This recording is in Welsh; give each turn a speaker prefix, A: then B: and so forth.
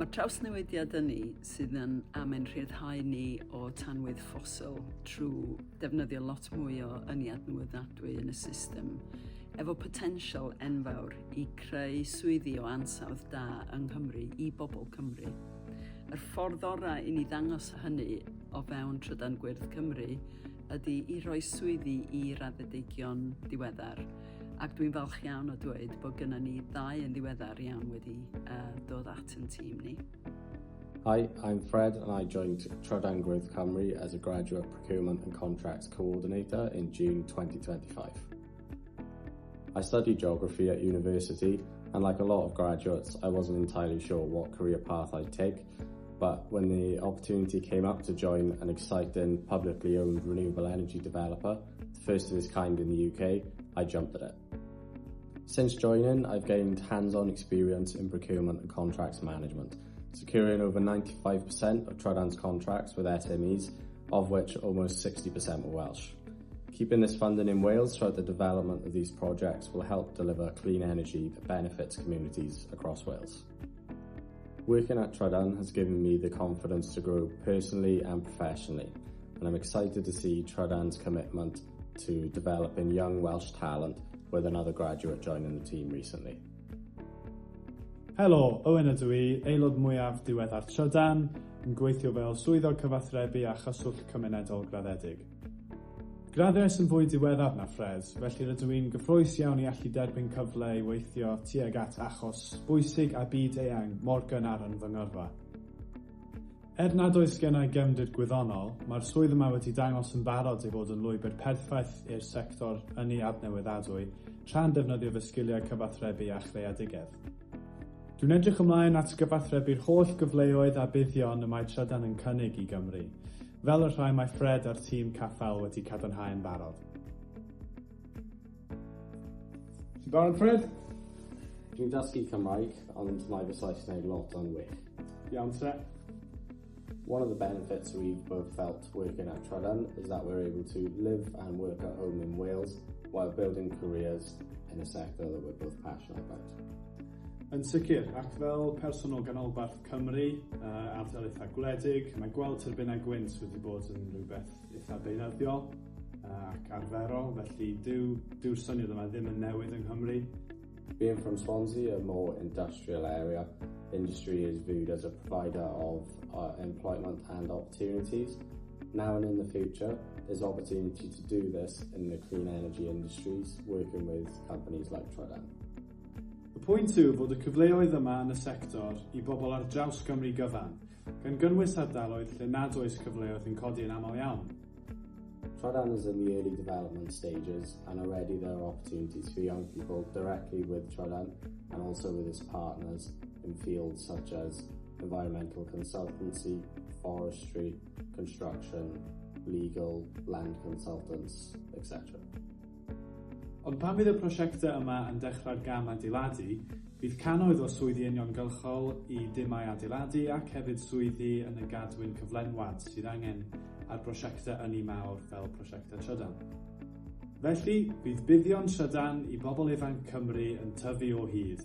A: Mae trawsnewidiad Ynni sydd yn amen rhyddhau ni o tanwydd ffosil trwy defnyddio lot mwy o ynni adnewyddadwy yn y system, efo potensial enfawr i creu swyddi o ansawdd da yng Nghymru i bobl Cymru. Yr ffordd orau i ni ddangos hynny o fewn Trydan Gwyrdd Cymru ydy i roi swyddi i raddedigion diweddar, ac dwi'n falch iawn o dweud bod gyda ni ddau yn ddiweddar iawn wedi dod at yn tîm ni.
B: Hi, I'm Fred and I joined Trydan Gwyrdd Cymru as a Graduate Procurement and Contracts Coordinator in June 2025. I studied geography at university and like a lot of graduates, I wasn't entirely sure what career path I'd take, but when the opportunity came up to join an exciting publicly owned renewable energy developer, the first of its kind in the UK, I jumped at it. Since joining, I've gained hands-on experience in procurement and contracts management, securing over 95% of Trydan's contracts with SMEs, of which almost 60% were Welsh. Keeping this funding in Wales throughout the development of these projects will help deliver clean energy that benefits communities across Wales. Working at Trydan has given me the confidence to grow personally and professionally, and I'm excited to see Trydan's commitment to developing young Welsh talent with another graduate joining the team recently.
C: Helo, Owen ydw i, aelod mwyaf diweddar Trydan, yn gweithio fel swyddog cyfathrebu a chyswllt cymunedol graddedig. Graddedigion yn fwy diweddar na Fred, felly rydw i'n gyffrous iawn i allu derbyn cyfle i weithio tuag at achos bwysig a byd eang mor gynnar yn fy ngyrfa. Nad oes gennau gefndir gwyddonol, mae'r swydd yma wedi dangos yn barod i fod yn lwybr perffaith i'r sector ynni adnewyddadwy tra'n defnyddio fy sgiliau cyfathrebu a chreadigedd. Dwi'n edrych ymlaen at gyfathrebu'r holl gyfleoedd a buddion y mae Trydan yn cynnig i Gymru, fel y rhai mae Fred a'r tîm caffael wedi cadarnhau yn barod. Ti'n barod, Fred?
B: Dwi'n dysgu Cymreig, ond mae fy Saesneg lot yn wych.
C: Iawn te.
B: One of the benefits we've both felt working at Trydan is that we're able to live and work at home in Wales while building careers in a sector that we're both passionate about.
C: Yn sicr, ac fel person o ganolbarth Cymru, ardal eitha gwledig, mae gweld turbinau gwynt wedi bod yn rhywbeth eitha beunyddiol ac arferol, felly dyw'r syniad yma ddim yn newydd yng Nghymru.
B: Being from Swansea, a more industrial area, industry is viewed as a provider of employment and opportunities. Now and in the future, there's opportunity to do this in the clean energy industries, working with companies like Trydan.
C: Y pwynt yw fod y cyfleoedd yma yn y sector i bobl ar draws Gymru gyfan, gan gynnwys ardaloedd lle nad oes cyfleoedd yn codi yn aml iawn.
B: Trydan is in the early development stages, and already there are opportunities for young people directly with Trydan and also with its partners in fields such as environmental consultancy, forestry, construction, legal, land consultants, etc.
C: Ond pan fydd y prosiectau yma yn dechrau'r gam adeiladu, bydd cannoedd o swyddi uniongyrchol i dimau adeiladu ac hefyd swyddi yn y gadwyn cyflenwad sydd angen ar brosiectau ynni mawr fel prosiectau Trydan. Felly, bydd buddion Trydan i bobl ifanc Cymru yn tyfu o hyd.